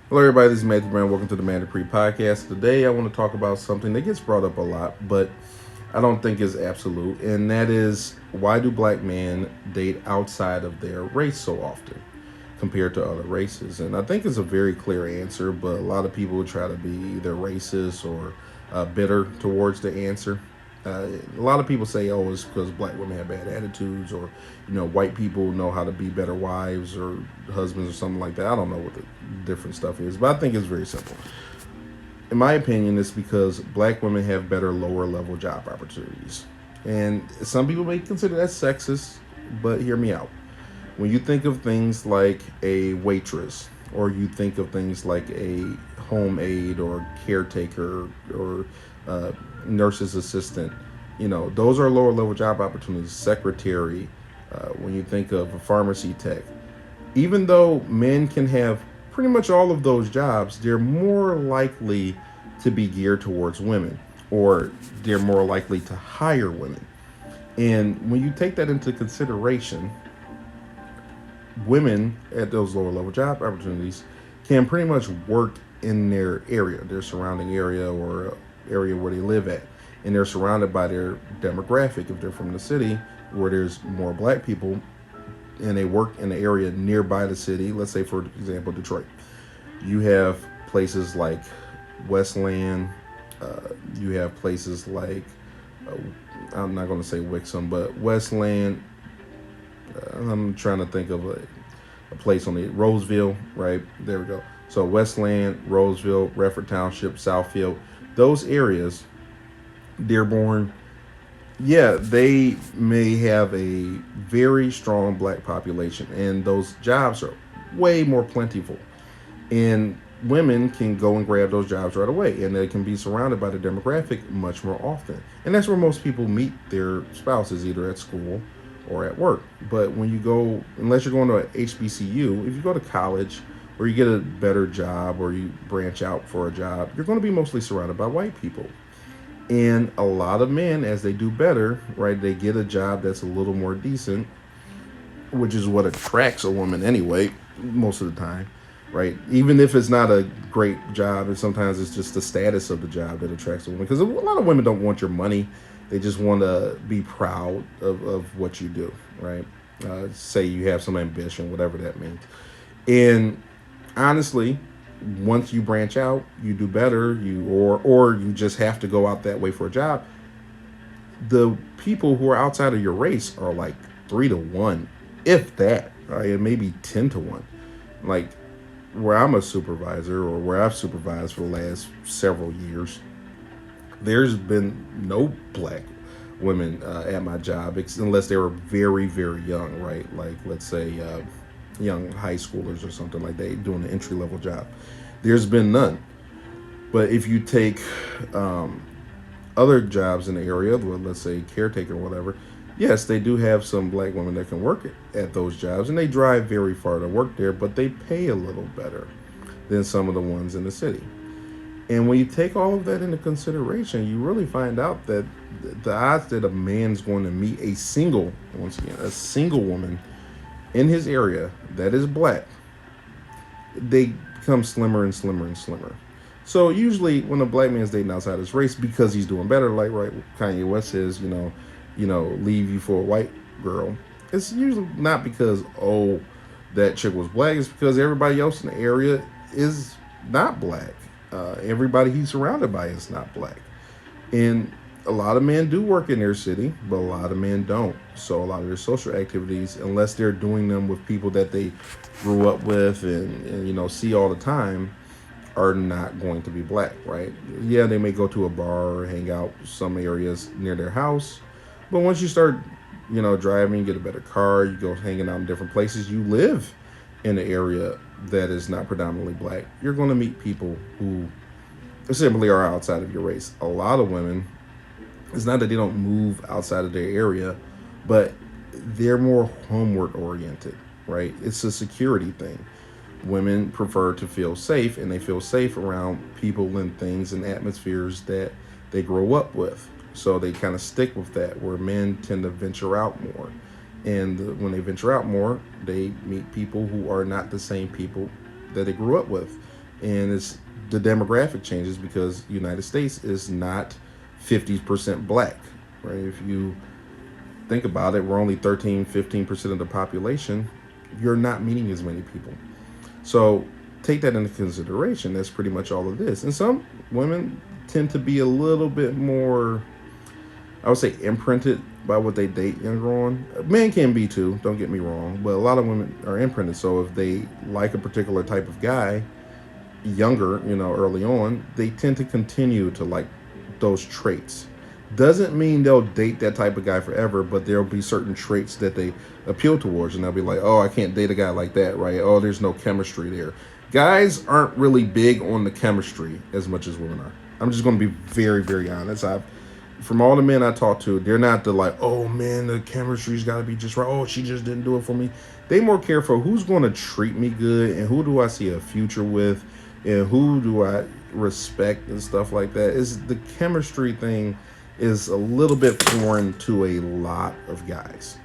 Hello, everybody. This is Matthew Brown. Welcome to the Man Dupree Podcast. Today, I want to talk about something that gets brought up a lot, but I don't think is absolute, and that is why do black men date outside of their race so often compared to other races? And I think it's a very clear answer, but a lot of people try to be either racist or bitter towards the answer. A lot of people say, "Oh, it's because black women have bad attitudes," or white people know how to be better wives or husbands or something like that. I don't know what the different stuff is, but I think it's very simple. In my opinion, it's because black women have better lower level job opportunities, and some people may consider that sexist. But hear me out. When you think of things like a waitress, or you think of things like a home aide or caretaker or uh, nurse's assistant, those are lower level job opportunities. Secretary, when you think of a pharmacy tech, even though men can have pretty much all of those jobs, they're more likely to be geared towards women, or they're more likely to hire women. And when you take that into consideration, women at those lower level job opportunities can pretty much work in their area, their surrounding area, or area where they live at. And they're surrounded by their demographic. If they're from the city where there's more black people and they work in the area nearby the city, let's say, for example, Detroit, you have places like Westland, you have places like, uh, I'm not going to say Wixom, but Westland. I'm trying to think of a place on the Roseville, right? There we go. So Westland, Roseville, Redford Township, Southfield, those areas, Dearborn, yeah, they may have a very strong black population, and those jobs are way more plentiful. And women can go and grab those jobs right away, and they can be surrounded by the demographic much more often. And that's where most people meet their spouses, either at school or at work. But when you go, unless you're going to a HBCU, if you go to college or you get a better job or you branch out for a job, you're going to be mostly surrounded by white people. And a lot of men, as they do better, right, they get a job that's a little more decent, which is what attracts a woman anyway, most of the time, right? Even if it's not a great job, and sometimes it's just the status of the job that attracts a woman. Because a lot of women don't want your money; they just want to be proud of what you do, right? Say you have some ambition, whatever that means. And honestly, once you branch out, you do better. Or you just have to go out that way for a job. The people who are outside of your race are like 3 to 1, if that, right? And maybe 10 to 1. Like where I'm a supervisor, or where I've supervised for the last several years, there's been no black women at my job, unless they were very, very young, right? Like, let's say young high schoolers or something like that, doing an entry level job. There's been none. But if you take other jobs in the area, well, let's say caretaker or whatever, yes, they do have some black women that can work at those jobs, and they drive very far to work there, but they pay a little better than some of the ones in the city. And when you take all of that into consideration, you really find out that the odds that a man's going to meet once again, a single woman in his area that is black, they become slimmer and slimmer and slimmer. So usually when a black man's dating outside his race because he's doing better, like right Kanye West says, leave you for a white girl. It's usually not because, oh, that chick was black. It's because everybody else in the area is not black. Everybody he's surrounded by is not black. And a lot of men do work in their city, but a lot of men don't. So a lot of their social activities, unless they're doing them with people that they grew up with and see all the time, are not going to be black, right? Yeah, they may go to a bar or hang out some areas near their house, but once you start, driving, get a better car, you go hanging out in different places, you live in an area that is not predominantly black, you're going to meet people who simply are outside of your race. A lot of women, it's not that they don't move outside of their area, but they're more homeward oriented, right? It's a security thing. Women prefer to feel safe, and they feel safe around people and things and atmospheres that they grow up with. So they kind of stick with that, where men tend to venture out more. And when they venture out more, they meet people who are not the same people that they grew up with. and it's the demographic changes because United States is not 50% black, right? If you think about it, we're only 13-15% of the population. You're not meeting as many people. So take that into consideration. That's pretty much all of this. And some women tend to be a little bit more, I would say, imprinted by what they date younger on. Men can be too, don't get me wrong, but a lot of women are imprinted. So if they like a particular type of guy younger, early on, they tend to continue to like those traits. Doesn't mean they'll date that type of guy forever, but there'll be certain traits that they appeal towards, and they'll be like, oh, I can't date a guy like that, right? Oh, there's no chemistry there. Guys aren't really big on the chemistry as much as women are. I'm just going to be very, very honest. From all the men I talk to, they're not the like, oh man, the chemistry's got to be just right. Oh, she just didn't do it for me. They more care for who's going to treat me good and who do I see a future with and who do I respect and stuff like that. Is the chemistry thing is a little bit foreign to a lot of guys.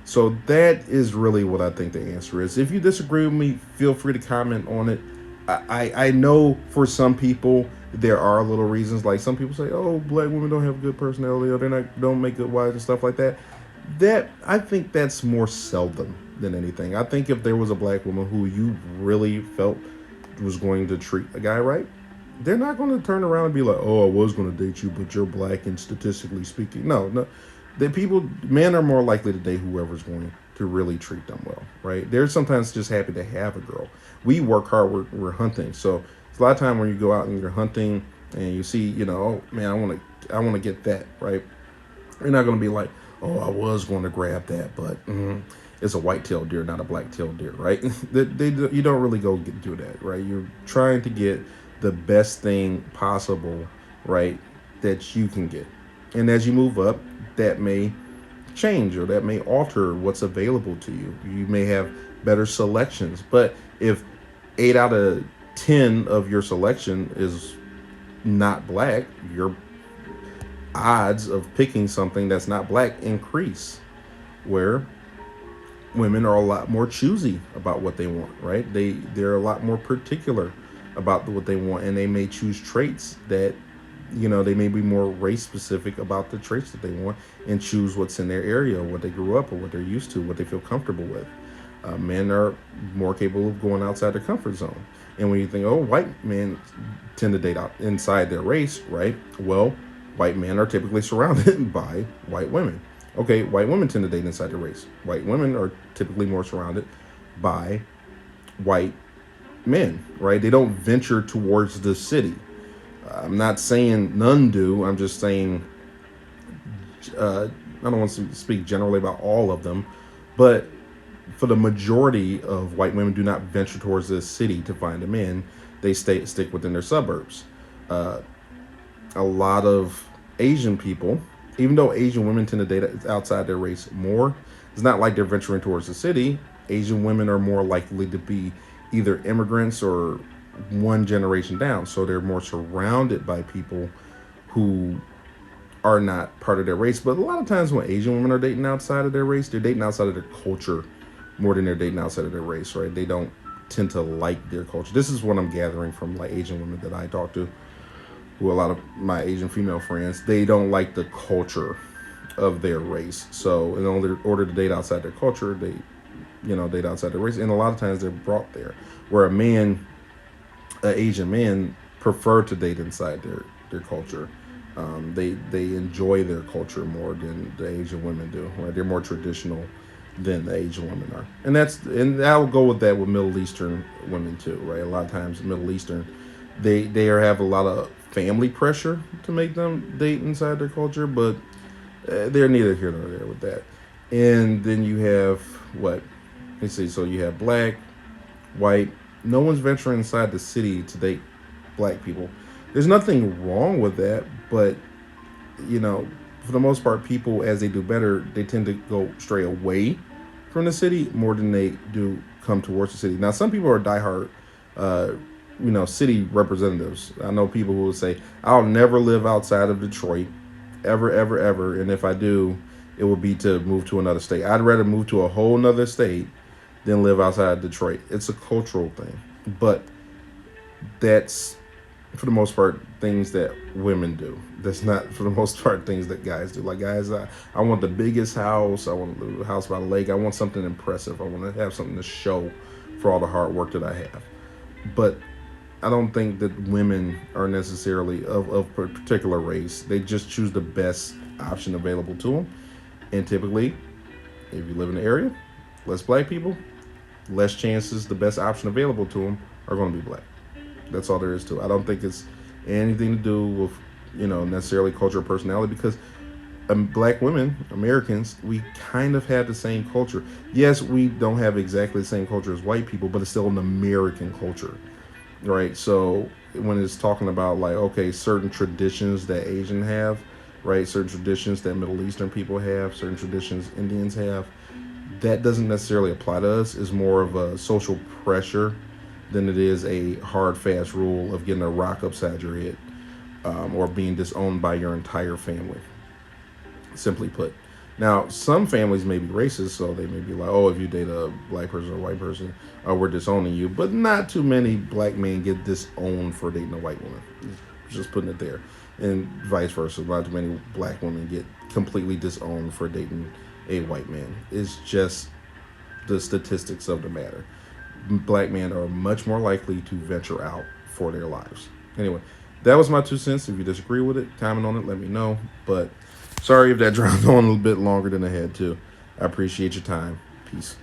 So that is really what I think the answer is. If you disagree with me, feel free to comment on it. I know for some people there are little reasons, like some people say, oh, black women don't have good personality or don't make good wives and stuff like that. That I think that's more seldom than anything. I think if there was a black woman who you really felt was going to treat a guy right, they're not going to turn around and be like, oh, I was going to date you, but you're black and statistically speaking. No. Men are more likely to date whoever's going to really treat them well, right? They're sometimes just happy to have a girl. We work hard, we're hunting. So it's a lot of time when you go out and you're hunting and you see, oh man, I want to get that, right? You're not going to be like, oh, I was going to grab that, but it's a white-tailed deer, not a black-tailed deer, right? You don't really go do that, right? You're trying to get the best thing possible, right, that you can get. And as you move up, that may change or that may alter what's available to you. You may have better selections. But if 8 out of 10 of your selection is not black, your odds of picking something that's not black increase, where women are a lot more choosy about what they want, right? They're a lot more particular about what they want, and they may choose traits that, they may be more race specific about the traits that they want and choose what's in their area, what they grew up or what they're used to, what they feel comfortable with. Men are more capable of going outside their comfort zone. And when you think, oh, white men tend to date out inside their race, right? Well, white men are typically surrounded by white women. Okay, white women tend to date inside their race. White women are typically more surrounded by white men, right? They don't venture towards the city. I'm not saying none do. I'm just saying I don't want to speak generally about all of them, but for the majority of white women do not venture towards the city to find a man. They stick within their suburbs. A lot of Asian people, even though Asian women tend to date outside their race more, it's not like they're venturing towards the city. Asian women are more likely to be either immigrants or one generation down. So they're more surrounded by people who are not part of their race. But a lot of times when Asian women are dating outside of their race, they're dating outside of their culture more than they're dating outside of their race, right? They don't tend to like their culture. This is what I'm gathering from like Asian women that I talk to, who a lot of my Asian female friends, they don't like the culture of their race. So in order to date outside their culture, they, date outside their race. And a lot of times they're brought there. Where an Asian man prefer to date inside their culture. They enjoy their culture more than the Asian women do, right? They're more traditional than the Asian women are. And I'll go with that with Middle Eastern women too, right? A lot of times Middle Eastern, they have a lot of family pressure to make them date inside their culture, but they're neither here nor there with that. And then you have so you have black, white. No one's venturing inside the city to date black people. There's nothing wrong with that, but for the most part, people, as they do better, they tend to go stray away from the city more than they do come towards the city. Now, some people are diehard, city representatives. I know people who will say, I'll never live outside of Detroit, ever, ever, ever. And if I do, it would be to move to another state. I'd rather move to a whole nother state than live outside Detroit. It's a cultural thing. But That's for the most part things that women do. That's not for the most part things that guys do. Like guys, I want the biggest house. I want a house by the lake. I want something impressive. I want to have something to show for all the hard work that I have. But I don't think that women are necessarily of a particular race. They just choose the best option available to them. And typically, if you live in the area, less black people, less chances the best option available to them are going to be black. That's all there is to it. I don't think it's anything to do with, necessarily culture or personality because black women, Americans, we kind of have the same culture. Yes, we don't have exactly the same culture as white people, but it's still an American culture, right? So when it's talking about like, okay, certain traditions that Asian have, right? Certain traditions that Middle Eastern people have, certain traditions Indians have, that doesn't necessarily apply to us. It's more of a social pressure than it is a hard, fast rule of getting a rock upside your head or being disowned by your entire family, simply put. Now, some families may be racist, so they may be like, oh, if you date a black person or a white person, we're disowning you. But not too many black men get disowned for dating a white woman. Just putting it there. And vice versa. Not too many black women get completely disowned for dating a white man. It's just the statistics of the matter. Black men are much more likely to venture out for their lives. Anyway, that was my 2 cents. If you disagree with it, comment on it, let me know. But sorry if that dropped on a little bit longer than I had to. I appreciate your time. Peace.